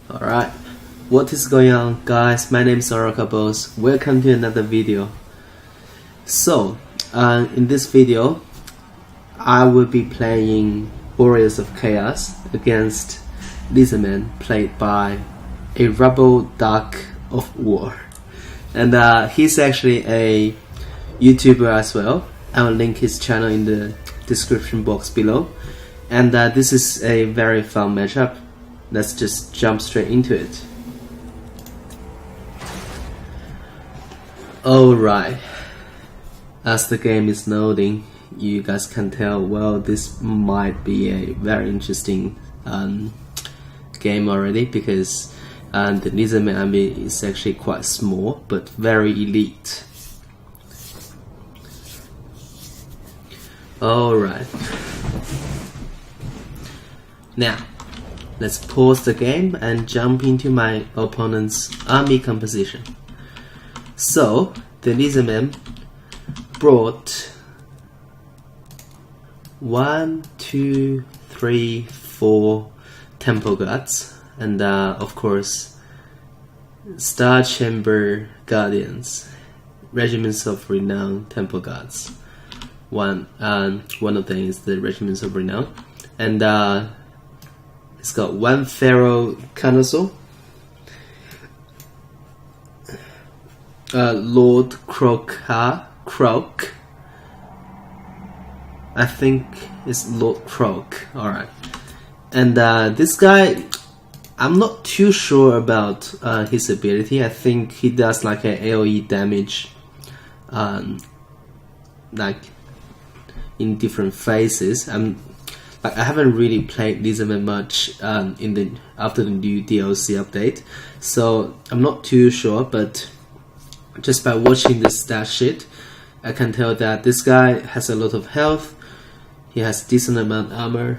Alright, what is going on, guys? My name is Boss. Welcome to another video. So, in this video, I will be playing Warriors of Chaos against Lizardman, played by a Rebel Duck of War. And he's actually a YouTuber as well. I will link his channel in the description box below. And this is a very fun matchup. Let's just jump straight into it. Alright, as the game is loading, you guys can tell, well, this might be a very interesting game already, because the Lizardman army is actually quite small but very elite. Alright, now let's pause the game and jump into my opponent's army composition. So, the Lizardman brought 1, 2, 3, 4 temple guards, and of course Star Chamber Guardians, Regiments of Renown temple guards. One of them is the Regiments of Renown, and it's got 1 Pharaoh Consul, Lord Croak, I think it's Lord Croak, alright. And this guy, I'm not too sure about his ability. I think he does like a AoE damage, like in different phases. I haven't really played Lizardman much after the new DLC update, so I'm not too sure, but just by watching the stat sheet, I can tell that this guy has a lot of health. He has decent amount of armor,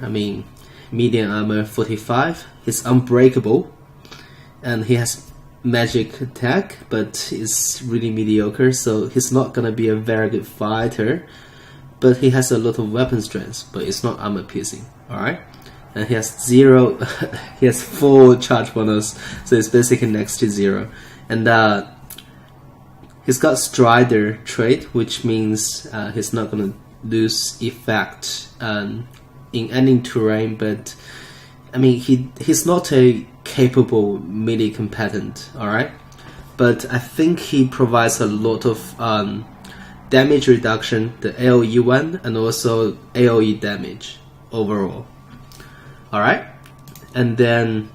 medium armor 45. He's unbreakable, and he has magic attack, but it's really mediocre, so he's not gonna be a very good fighter. But he has a lot of weapon strength, but it's not armor piercing. Alright? And he has 4 charge bonus, so it's basically next to 0. And he's got Strider trait, which means he's not gonna lose effect in any terrain, but he's not a capable melee combatant, alright? But I think he provides a lot of damage reduction, the AoE one, and also AoE damage overall. Alright? And then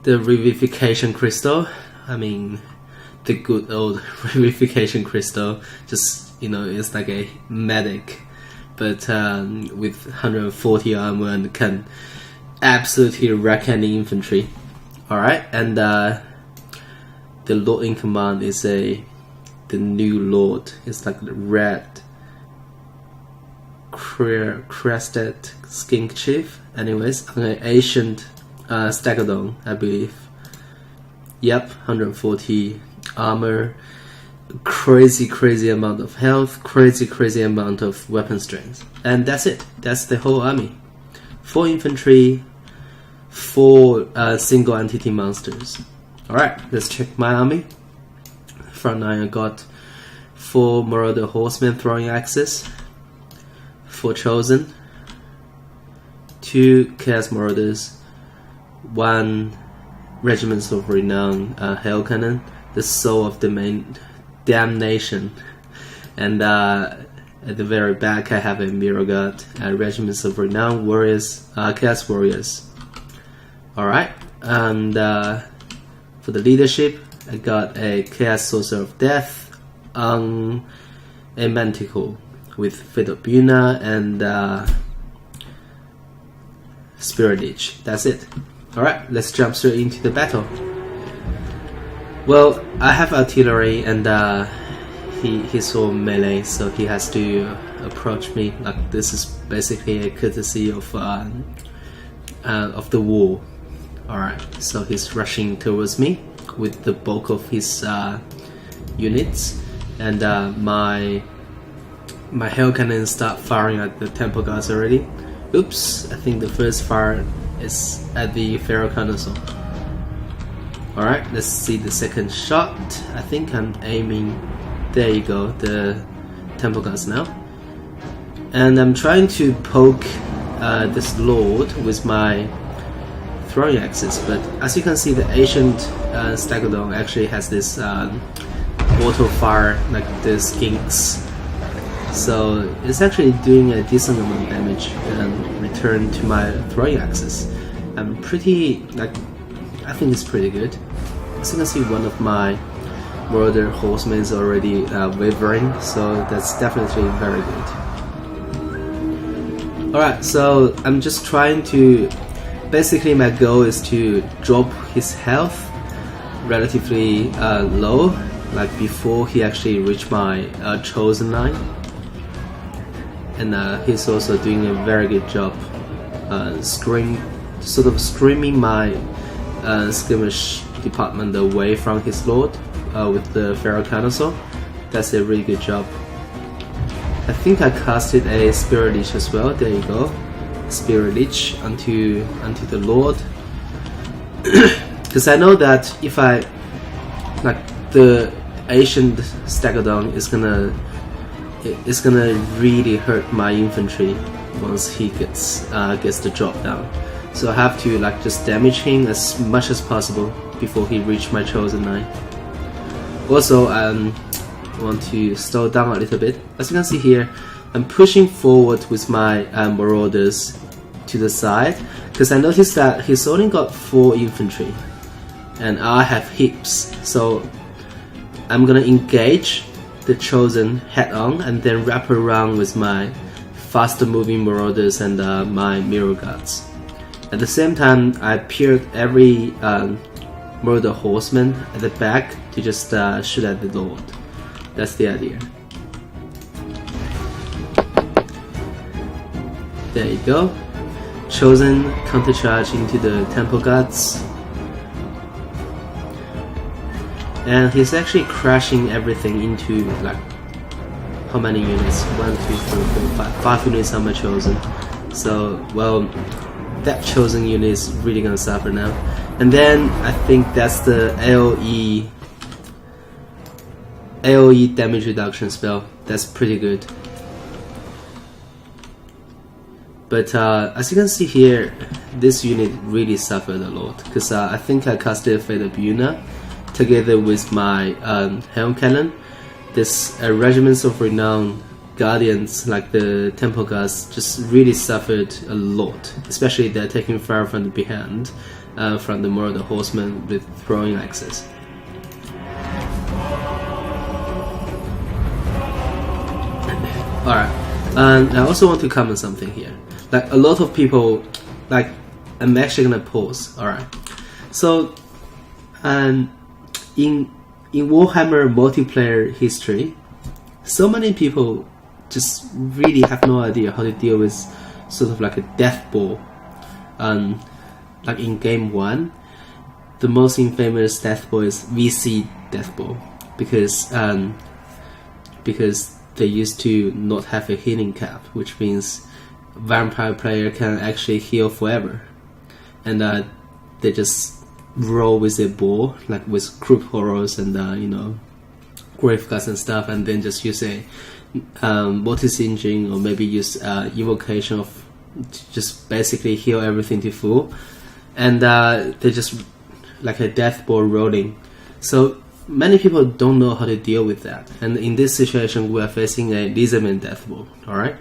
the Revivification Crystal, the good old Revivification Crystal, just, it's like a medic, but with 140 armor and can absolutely wreck any infantry. Alright? And the Lord in command is the new Lord. It's like the red crested skink chief. Anyways, an ancient Stegodon, I believe. Yep, 140 armor, crazy amount of health, crazy amount of weapon strength, and that's it. That's the whole army. 4 infantry, 4 single entity monsters. Alright, let's check my army. Front line, I got 4 Marauder Horsemen throwing axes, 4 Chosen, 2 Chaos Marauders, 1 Regiments of Renown Hail Cannon, the soul of the main damnation, and at the very back I have a Mirror Guard, Regiments of Renown Warriors, Chaos Warriors. Alright, and for the leadership, I got a Chaos Sorcerer of Death, a Manticore with Fate of Buna and Spirit Leech. That's it. Alright, let's jump straight into the battle. Well, I have artillery, and he's all melee, so he has to approach me. Like, this is basically a courtesy of the war. Alright, so he's rushing towards me with the bulk of his units, and my Hail Cannon start firing at the temple guards already. Oops, I think the first fire is at the Pharaoh Console. Alright, let's see the second shot. I think I'm aiming, there you go, the temple guards now. And I'm trying to poke this lord with my throwing axis, but as you can see, the ancient Stegodon actually has this auto fire like the skinks, so it's actually doing a decent amount of damage and return to my throwing axis. I'm pretty, like, I think it's pretty good. As you can see, one of my Marauder horsemen is already wavering, so that's definitely very good. Alright, so I'm just trying to, basically my goal is to drop his health relatively low, like before he actually reached my chosen line. And he's also doing a very good job screaming my skirmish department away from his lord with the Pharaoh Console. That's a really good job. I think I casted a Spirit Leech as well. There you go, Spirit Leech onto the lord. Because I know that if I, like, the ancient Stegodon is gonna really hurt my infantry once he gets the drop down. So I have to, like, just damage him as much as possible before he reaches my chosen line. Also, I want to slow down a little bit. As you can see here, I'm pushing forward with my Marauders to the side, because I noticed that he's only got 4 infantry and I have heaps. So I'm gonna engage the chosen head on and then wrap around with my faster moving Marauders and my Mirror Guards. At the same time, I peered every Marauder horseman at the back to just shoot at the lord. That's the idea. There you go. Chosen counter charge into the temple guards. And he's actually crashing everything into, like, how many units? 1, 2, 3, 4, 5 units on my chosen. So, well, that chosen unit is really gonna suffer now. And then I think that's the AoE damage reduction spell. That's pretty good. But as you can see here, this unit really suffered a lot, because I think I casted Fate of Yuna together with my Helm Cannon. This Regiments of Renown Guardians, like the Temple Guards, just really suffered a lot, especially they're taking fire from the behind, from the Marauder horsemen with throwing axes. Alright, and I also want to comment something here. Like, a lot of people, like, I'm actually gonna pause. Alright, so in Warhammer multiplayer history, so many people just really have no idea how to deal with sort of like a death ball. Like in game 1, the most infamous death ball is VC death ball, because they used to not have a healing cap, which means vampire player can actually heal forever, and they just roll with a ball, like with croup horrors and you know, grave guards and stuff, and then just use a mortis engine, or maybe use invocation of just basically heal everything to full, and they just like a death ball rolling. So many people don't know how to deal with that, and in this situation we are facing a Lizardman death ball. Alright,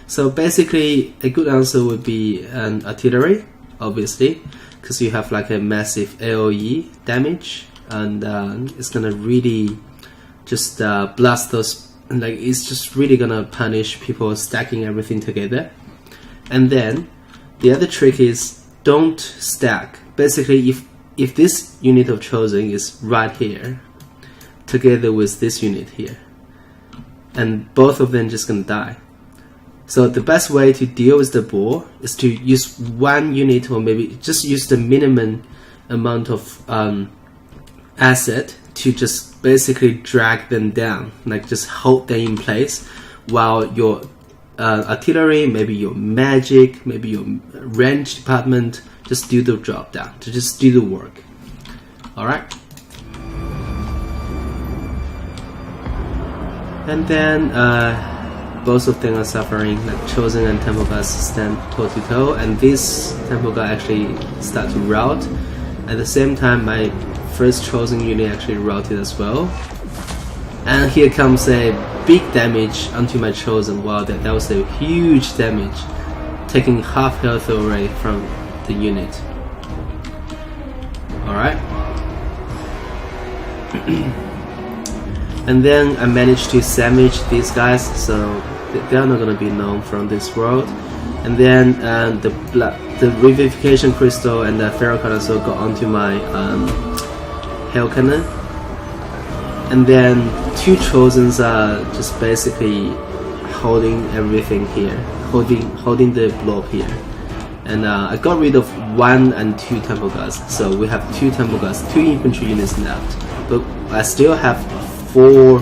so basically a good answer would be an artillery, obviously, because you have like a massive AoE damage, and it's gonna really just blast those, like, it's just really gonna punish people stacking everything together. And then the other trick is, don't stack. Basically, if this unit of chosen is right here together with this unit here, and both of them just gonna die. So the best way to deal with the ball is to use one unit, or maybe just use the minimum amount of asset to just basically drag them down, like just hold them in place while your artillery, maybe your magic, maybe your range department. Just do the job down, to just do the work. Alright. And then both of them are suffering, like Chosen and Temple Guards stand toe to toe, and this Temple Guard actually start to rout. At the same time, my first Chosen unit actually routed as well. And here comes a big damage onto my Chosen. Wow, that was a huge damage, taking half health away from the unit. Alright. And then I managed to sandwich these guys, so they're not gonna be known from this world. And then the Revivification Crystal and the Ferrocon also got onto my Hail Cannon. And then two Chosens are just basically holding everything here, holding the blob here. And I got rid of 1 and 2 Temple Guards, so we have 2 Temple Guards, 2 infantry units left. But I still have 4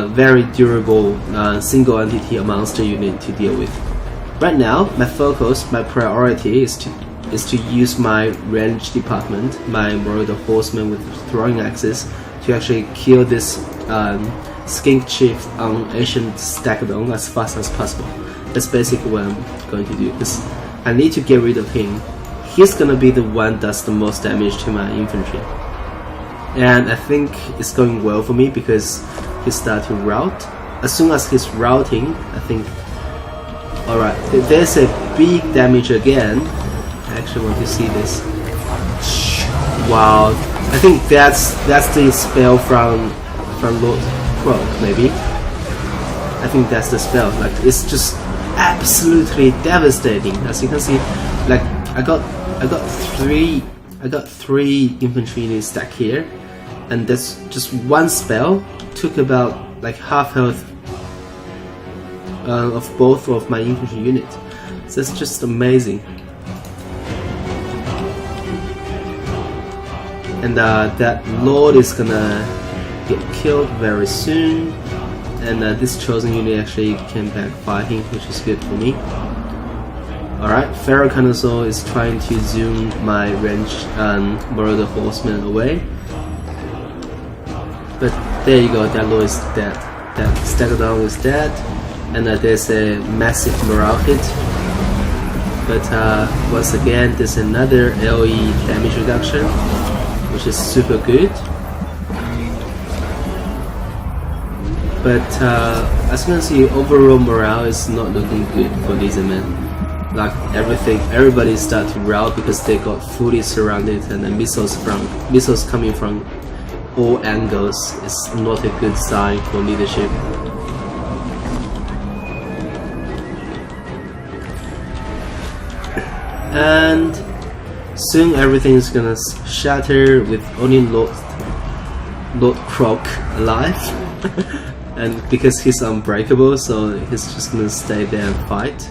very durable single entity monster unit to deal with. Right now, my focus, my priority is to use my range department, my Marauder Horseman with throwing axes, to actually kill this Skink Chief on Ancient Stagdon as fast as possible. That's basically what I'm going to do, because I need to get rid of him. He's gonna be the one that does the most damage to my infantry. And I think it's going well for me because he started to rout. As soon as he's routing, I think... Alright, there's a big damage again. I actually want to see this. Wow, I think that's the spell from Lord Croak, maybe. I think that's the spell. Like, it's just absolutely devastating. As you can see, like I got 3 infantry units stacked here, and that's just one spell took about like half health of both of my infantry units. So it's just amazing. And that Lord is gonna get killed very soon. And this Chosen unit actually came back fighting, which is good for me. Alright, Ferrocon is trying to zoom my range Marauder Horseman away. But there you go, that Lord is dead. That Stagdon is dead. And there's a massive morale hit. But once again, there's another LE damage reduction, which is super good. But as you can see, overall morale is not looking good for these men. Like everybody start to rout because they got fully surrounded, and the missiles coming from all angles is not a good sign for leadership. And soon everything is gonna shatter with only Lord Croak alive. And because he's unbreakable, so he's just gonna stay there and fight,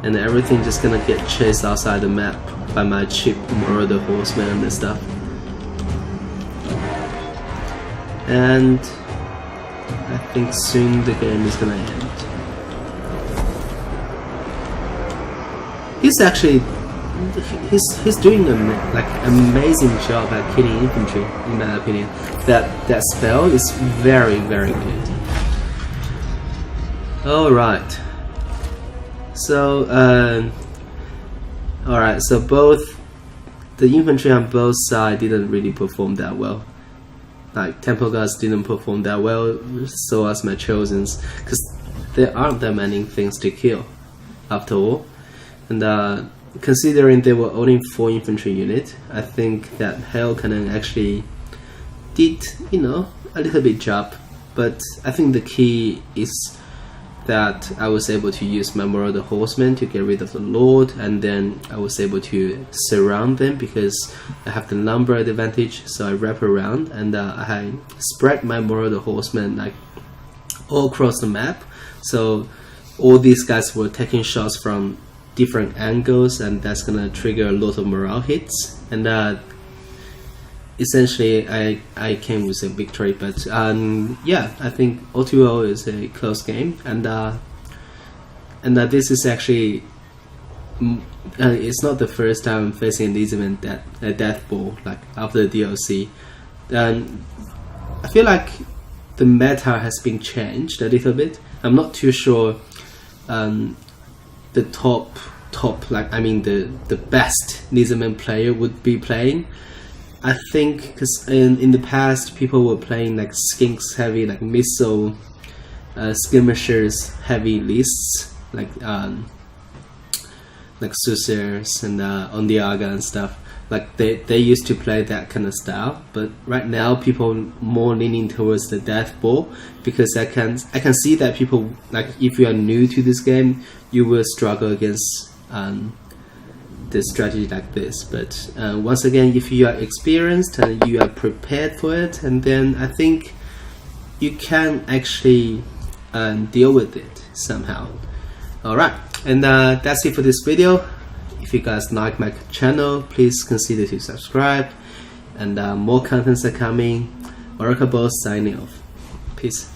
and everything just gonna get chased outside the map by my cheap Marauder Horseman and stuff. And I think soon the game is gonna end. He's actually he's doing an amazing job at killing infantry, in my opinion. That spell is very, very good. Alright. So alright, so both the infantry on both sides didn't really perform that well. Like Temple Guards didn't perform that well, so as my Chosens, because there aren't that many things to kill after all. And considering there were only 4 infantry units, I think that Hail Cannon actually did, you know, a little bit job. But I think the key is that I was able to use my Marauder Horseman to get rid of the Lord, and then I was able to surround them because I have the number advantage. So I wrap around and I spread my Marauder Horseman like all across the map. So all these guys were taking shots from different angles, and that's gonna trigger a lot of morale hits. And essentially I came with a victory. But yeah, I think 0-2-0 is a close game, and and this is actually it's not the first time I'm facing an easement that a death ball like after the DLC. I feel like the meta has been changed a little bit. I'm not too sure the top like the best Nizzaman player would be playing. I think because in the past people were playing like skinks heavy, like missile skirmishers heavy lists, like Soothsayers and Ondiaga and stuff. Like they used to play that kind of style, but right now people more leaning towards the death ball, because I can see that people, like, if you are new to this game, you will struggle against the strategy like this. But once again, if you are experienced and you are prepared for it, and then I think you can actually deal with it somehow. Alright, and that's it for this video. If you guys like my channel, please consider to subscribe, and more contents are coming. Oracle Boss signing off. Peace.